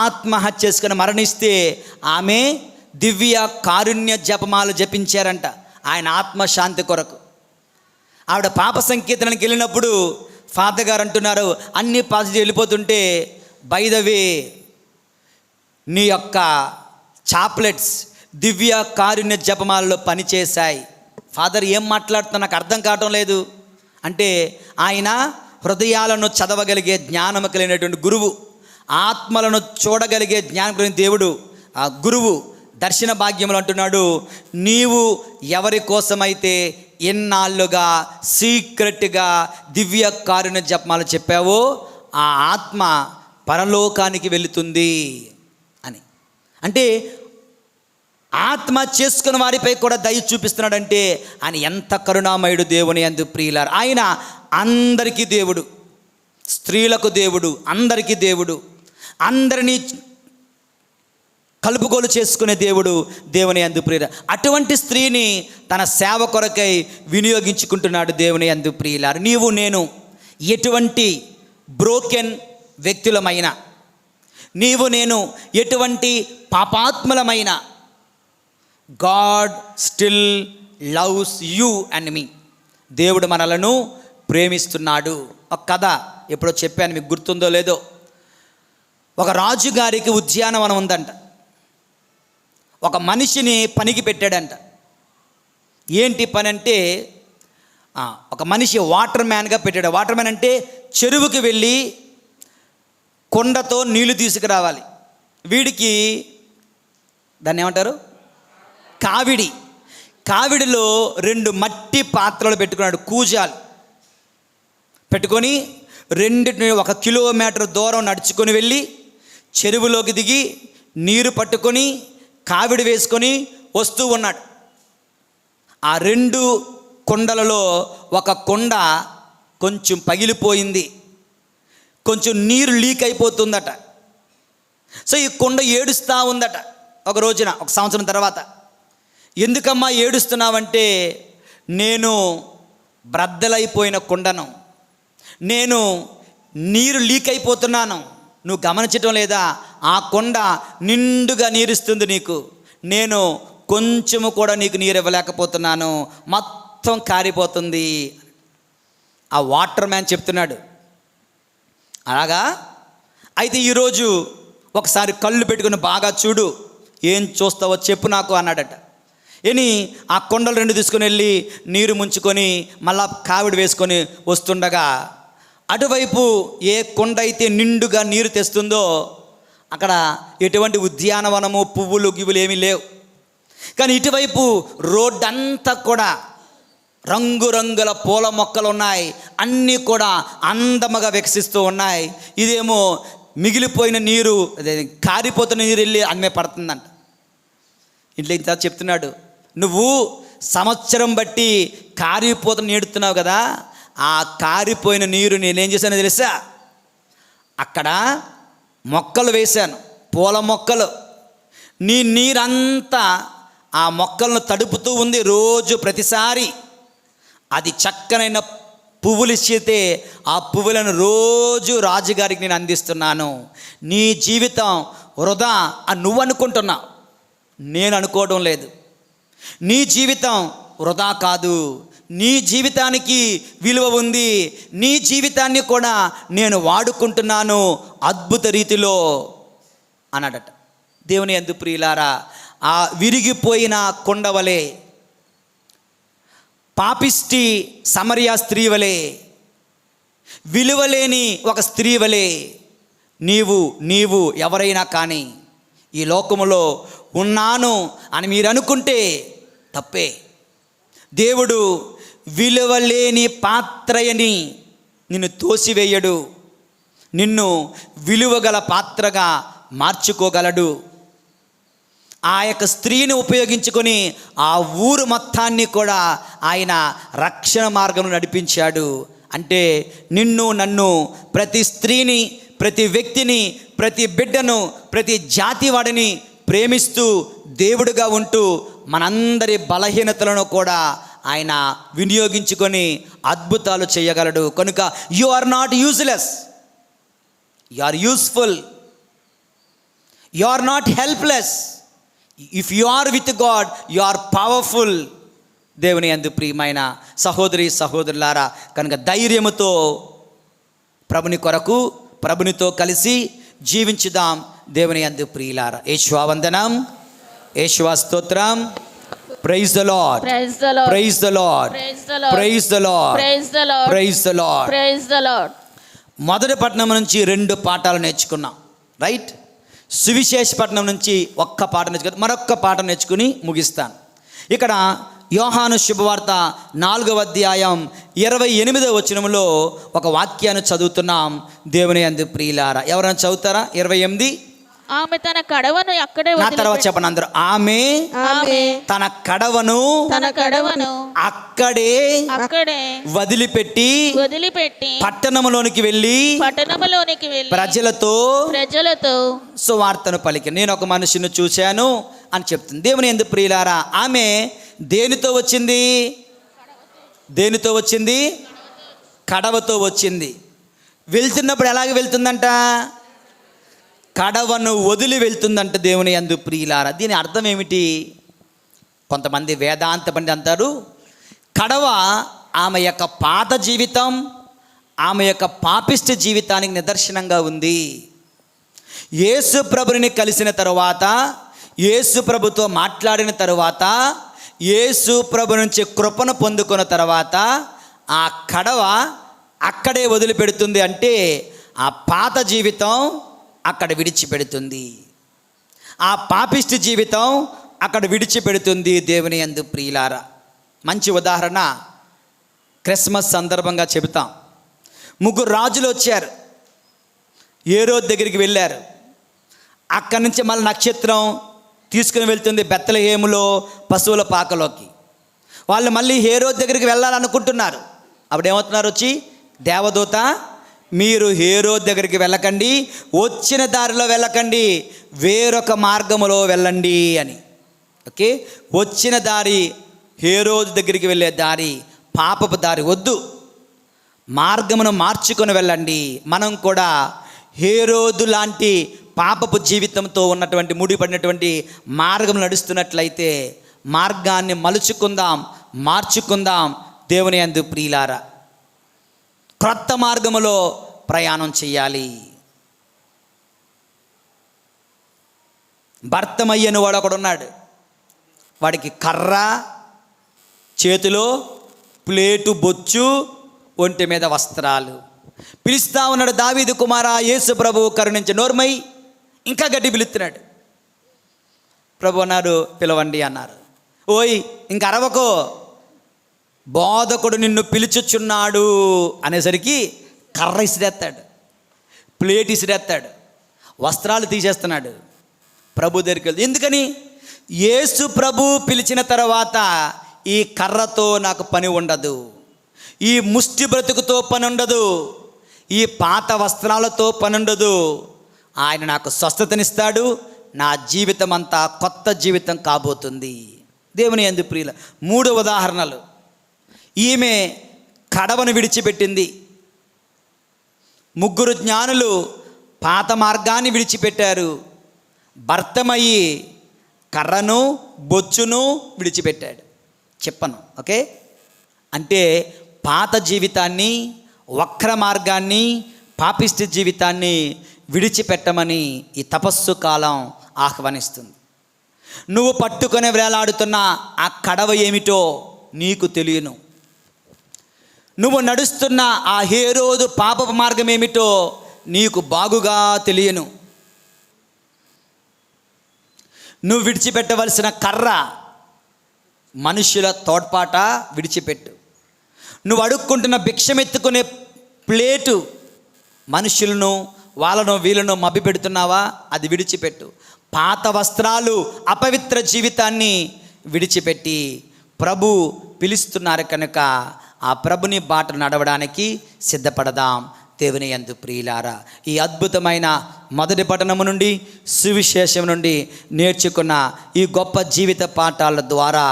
Speaker 2: ఆత్మహత్య చేసుకుని మరణిస్తే ఆమె దివ్య కారుణ్య జపమాలు జపించారంట ఆయన ఆత్మశాంతి కొరకు. ఆవిడ పాప సంకీర్తనకి వెళ్ళినప్పుడు ఫాదర్ గారు అంటున్నారు, అన్ని పాజిటివ్ వెళ్ళిపోతుంటే, బై ద వే నీ యొక్క చాప్లెట్స్ దివ్య కారుణ్య జపమాలలో పనిచేశాయి. ఫాదర్ ఏం మాట్లాడుతున్నా నాకు అర్థం కావటం లేదు అంటే, ఆయన హృదయాలను చదవగలిగే జ్ఞానము కలిగినటువంటి గురువు, ఆత్మలను చూడగలిగే జ్ఞానం కలిగిన దేవుడు. ఆ గురువు దర్శన భాగ్యములు అంటున్నాడు, నీవు ఎవరి కోసమైతే ఎన్నాళ్ళుగా సీక్రెట్గా దివ్య కారుణ్య జపమాలు చెప్పావో ఆ ఆత్మ పరలోకానికి వెళుతుంది అని. అంటే ఆత్మ చేసుకున్న వారిపై కూడా దయ చూపిస్తున్నాడంటే ఆయన ఎంత కరుణామయుడు. దేవుని యందు ప్రియులారా, ఆయన అందరికీ దేవుడు, స్త్రీలకు దేవుడు, అందరికీ దేవుడు, అందరినీ కలుపుగోలు చేసుకునే దేవుడు. దేవుని యందు ప్రియులారా, అటువంటి స్త్రీని తన సేవ కొరకై వినియోగించుకుంటున్నాడు. దేవుని యందు ప్రియులారా, నీవు నేను ఎటువంటి బ్రోకెన్ వ్యక్తులమైనా, నీవు నేను ఎటువంటి పాపాత్ములమైన God still loves you and me. దేవుడు మనలను ప్రేమిస్తున్నాడు. ఒక కథ ఎప్పుడో చెప్పాను, మీకు గుర్తుందో లేదో. ఒక రాజుగారికి ఉద్యానవనం ఉందంట. ఒక మనిషిని పనికి పెట్టాడంట. ఏంటి పని అంటే, ఒక మనిషి వాటర్ మ్యాన్గా పెట్టాడు. వాటర్ మ్యాన్ అంటే చెరువుకి వెళ్ళి కొండతో నీళ్లు తీసుకురావాలి. వీడికి దాన్ని ఏమంటారు, కావిడిలో 2 మట్టి పాత్రలు పెట్టుకున్నాడు, కూజాలు పెట్టుకొని రెండింటిని 1 కిలోమీటర్ దూరం నడుచుకొని వెళ్ళి చెరువులోకి దిగి నీరు పట్టుకొని కావిడి వేసుకొని వస్తూ ఉన్నాడు. ఆ 2 కొండలలో ఒక కొండ కొంచెం పగిలిపోయింది, కొంచెం నీరు లీక్ అయిపోతుందట. సో ఈ కొండ ఏడుస్తూ ఉందట. ఒక రోజున, ఒక సంవత్సరం తర్వాత, ఎందుకమ్మా ఏడుస్తున్నావంటే, నేను బ్రద్దలైపోయిన కొండను, నేను నీరు లీక్ అయిపోతున్నాను, నువ్వు గమనించటం లేదా? ఆ కొండ నిండుగా నీరుస్తుంది నీకు, నేను కొంచెము కూడా నీకు నీరు ఇవ్వలేకపోతున్నాను, మొత్తం కారిపోతుంది. ఆ వాటర్ మ్యాన్ చెప్తున్నాడు. అలాగా? అయితే ఈరోజు ఒకసారి కళ్ళు పెట్టుకుని బాగా చూడు, ఏం చూస్తావో చెప్పు నాకు అన్నాడట. ఆ కొండలు 2 తీసుకొని వెళ్ళి నీరు ముంచుకొని మళ్ళా కావిడి వేసుకొని వస్తుండగా, అటువైపు ఏ కొండ అయితే నిండుగా నీరు తెస్తుందో అక్కడ ఎటువంటి ఉద్యానవనము, పువ్వులు గివ్వులు ఏమీ లేవు. కానీ ఇటువైపు రోడ్డంతా కూడా రంగురంగుల పూల మొక్కలు ఉన్నాయి, అన్నీ కూడా అందముగా వికసిస్తూ ఉన్నాయి. ఇదేమో మిగిలిపోయిన నీరు, అదే కారిపోతున్న నీరు వెళ్ళి అమ్మే పడుతుందంట. ఇంట్లో ఇంత చెప్తున్నాడు, నువ్వు సంవత్సరం బట్టి కారిపోతున్న నీడుతున్నావు కదా, ఆ కారిపోయిన నీరు నేనేం చేశానో తెలుసా? అక్కడ మొక్కలు వేశాను, పూల మొక్కలు. నీ నీరంతా ఆ మొక్కలను తడుపుతూ ఉంది రోజు, ప్రతిసారి. అది చక్కనైన పువ్వులు ఇచ్చితే ఆ పువ్వులను రోజు రాజుగారికి నేను అందిస్తున్నాను. నీ జీవితం వృధా అని నువ్వు అనుకుంటున్నావు, నేను అనుకోవడం లేదు. నీ జీవితం వృధా కాదు, నీ జీవితానికి విలువ ఉంది, నీ జీవితాన్ని కూడా నేను వాడుకుంటున్నాను అద్భుత రీతిలో అన్నాడట. దేవుని యందు ప్రియులారా, ఆ విరిగిపోయిన కొండవలే, పాపిష్టి సమరియా స్త్రీ వలె, విలువలేని ఒక స్త్రీ వలె నీవు ఎవరైనా కానీ ఈ లోకములో ఉన్నాను అని మీరు అనుకుంటే తప్పే. దేవుడు విలువలేని పాత్రయని నిన్ను తోసివేయడు, నిన్ను విలువగల పాత్రగా మార్చుకోగలడు. ఆ యొక్క స్త్రీని ఉపయోగించుకొని ఆ ఊరు మొత్తాన్ని కూడా ఆయన రక్షణ మార్గంలో నడిపించాడు. అంటే నిన్ను నన్ను, ప్రతి స్త్రీని, ప్రతి వ్యక్తిని, ప్రతి బిడ్డను, ప్రతి జాతి వాడిని ప్రేమిస్తూ దేవుడుగా ఉంటూ మనందరి బలహీనతలను కూడా ఆయన వినియోగించుకొని అద్భుతాలు చేయగలడు. కనుక you are not useless, you are useful, you are not helpless. If you are with God you are powerful. దేవుని యందు ప్రియమైన సహోదరి సహోదరులారా, కనుక ధైర్యముతో ప్రభుని కొరకు, ప్రభునితో కలిసి జీవించుదాం. దేవుని యందు ప్రియులారా, యేషువా వందనం, యేషువా స్తోత్రం. Praise the Lord,
Speaker 1: praise the Lord,
Speaker 2: praise the Lord,
Speaker 1: praise the Lord,
Speaker 2: praise the Lord,
Speaker 1: praise the Lord,
Speaker 2: praise the Lord.
Speaker 1: Praise the Lord.
Speaker 2: మొదటి పట్టణం నుంచి 2 పాఠాలు నేర్చుకున్నాం, రైట్? సువిశేష పట్టణం నుంచి 1 పాఠం నేర్చుకుని మరొక పాఠం నేర్చుకుని ముగిస్తాను. ఇక్కడ యోహాను శుభవార్త 4వ అధ్యాయం 28వ వచనంలో ఒక వాక్యాన్ని చదువుతున్నాం. దేవుని యందు ప్రియులారా, ఎవరైనా చదువుతారా? 28.
Speaker 1: ఆమె తన కడవను అక్కడే
Speaker 2: నా తర్వాత చెప్పండి అందరూ. ఆమె తన కడవను అక్కడే వదిలిపెట్టి పట్టణంలోనికి వెళ్ళి ప్రజలతో సువార్తను పలికి. నేను ఒక మనిషిని చూశాను అని చెప్తుంది. దేవుని యందు ప్రియులారా, ఆమె దేనితో వచ్చింది? దేనితో వచ్చింది? కడవతో వచ్చింది. వెళ్తున్నప్పుడు ఎలాగ వెళ్తుందంట? కడవను వదిలి వెళ్తుందంట దేవుని యందు ప్రియులారా. దీని అర్థం ఏమిటి? కొంతమంది వేదాంత పండితులు అంటారు, కడవ ఆమె యొక్క పాత జీవితం, ఆమె యొక్క పాపిష్టి జీవితానికి నిదర్శనంగా ఉంది. యేసు ప్రభుని కలిసిన తరువాత, యేసు ప్రభుతో మాట్లాడిన తరువాత, యేసు ప్రభు నుంచి కృపను పొందుకున్న తర్వాత ఆ కడవ అక్కడే వదిలిపెడుతుంది. అంటే ఆ పాత జీవితం అక్కడ విడిచిపెడుతుంది, ఆ పాపిష్టి జీవితం అక్కడ విడిచిపెడుతుంది. దేవుని యందు ప్రియులారా, మంచి ఉదాహరణ క్రిస్మస్ సందర్భంగా చెబుతాం. 3 రాజులు వచ్చారు, హేరోదు దగ్గరికి వెళ్ళారు. అక్కడి నుంచి మళ్ళీ నక్షత్రం తీసుకుని వెళ్తుంది బెత్లెహేములో పశువుల పాకలోకి. వాళ్ళు మళ్ళీ హేరోదు దగ్గరికి వెళ్ళాలనుకుంటున్నారు. అప్పుడేమవుతున్నారు వచ్చి, దేవదూత మీరు హేరోదు దగ్గరికి వెళ్ళకండి, వచ్చిన దారిలో వెళ్ళకండి, వేరొక మార్గములో వెళ్ళండి అని. ఓకే, వచ్చిన దారి హేరోదు దగ్గరికి వెళ్ళే దారి పాపపు దారి వద్దు, మార్గమును మార్చుకొని వెళ్ళండి. మనం కూడా హేరోదు లాంటి పాపపు జీవితంతో ఉన్నటువంటి ముడిపడినటువంటి మార్గం నడుస్తున్నట్లయితే మార్గాన్ని మలుచుకుందాం, మార్చుకుందాం. దేవుని యందు ప్రియులారా, క్రొత్త మార్గములో ప్రయాణం చేయాలి. భర్తమయ్యను వాడు ఒకడున్నాడు. వాడికి కర్ర, చేతిలో ప్లేటు, బొచ్చు, ఒంటి మీద వస్త్రాలు. పిలుస్తా ఉన్నాడు, దావీదు కుమారా, యేసు ప్రభు కరుణించి. నోర్మై, ఇంకా గట్టి పిలుస్తున్నాడు. ప్రభు అన్నారు, పిలవండి అన్నారు. ఓయ్ ఇంక అరవకో, బోధకుడు నిన్ను పిలుచుచున్నాడు అనేసరికి కర్ర ఇసిరేస్తాడు, ప్లేట్ ఇసిరేస్తాడు, వస్త్రాలు తీసేస్తున్నాడు. ప్రభు దగ్గరికి వెళ్తే, ఎందుకని? యేసు ప్రభు పిలిచిన తర్వాత ఈ కర్రతో నాకు పని ఉండదు, ఈ ముష్టి బ్రతుకుతో పని ఉండదు, ఈ పాత వస్త్రాలతో పని ఉండదు. ఆయన నాకు స్వస్థతనిస్తాడు, నా జీవితం అంతా కొత్త జీవితం కాబోతుంది. దేవుని యందు ప్రియుల 3 ఉదాహరణలు. ఈమె కడవను విడిచిపెట్టింది. 3 జ్ఞానులు పాత మార్గాన్ని విడిచిపెట్టారు. భర్తమయ్యి కర్రను, బొచ్చును విడిచిపెట్టాడు. చెప్పను, ఓకే? అంటే పాత జీవితాన్ని, వక్ర మార్గాన్ని, పాపిష్టి జీవితాన్ని విడిచిపెట్టమని ఈ తపస్సు కాలం ఆహ్వానిస్తుంది. నువ్వు పట్టుకొని వేలాడుతున్న ఆ కడవ ఏమిటో నీకు తెలియను. నువ్వు నడుస్తున్న ఆ హేరోదు పాపపు మార్గం ఏమిటో నీకు బాగుగా తెలియను. నువ్వు విడిచిపెట్టవలసిన కర్ర, మనుషుల తోడ్పాట విడిచిపెట్టు. నువ్వు అడుక్కుంటున్న భిక్షమెత్తుకునే ప్లేటు, మనుషులను వాళ్ళను వీళ్ళను మభ్యపెడుతున్నావా, అది విడిచిపెట్టు. పాత వస్త్రాలు, అపవిత్ర జీవితాన్ని విడిచిపెట్టి ప్రభు పిలుస్తున్నారు కనుక ఆ ప్రభుని బాట నడవడానికి సిద్ధపడదాం. దేవుని యందు ప్రియులారా, ఈ అద్భుతమైన మొదటి పఠనము నుండి, సువిశేషం నుండి నేర్చుకున్న ఈ గొప్ప జీవిత పాఠాల ద్వారా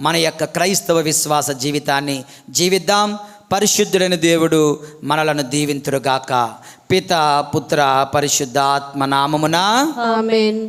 Speaker 2: మన యొక్క క్రైస్తవ విశ్వాస జీవితాన్ని జీవిద్దాం. పరిశుద్ధుడైన దేవుడు మనలను దీవింతురుగాక. పిత, పుత్ర, పరిశుద్ధాత్మ నామమున
Speaker 3: ఆమేన్.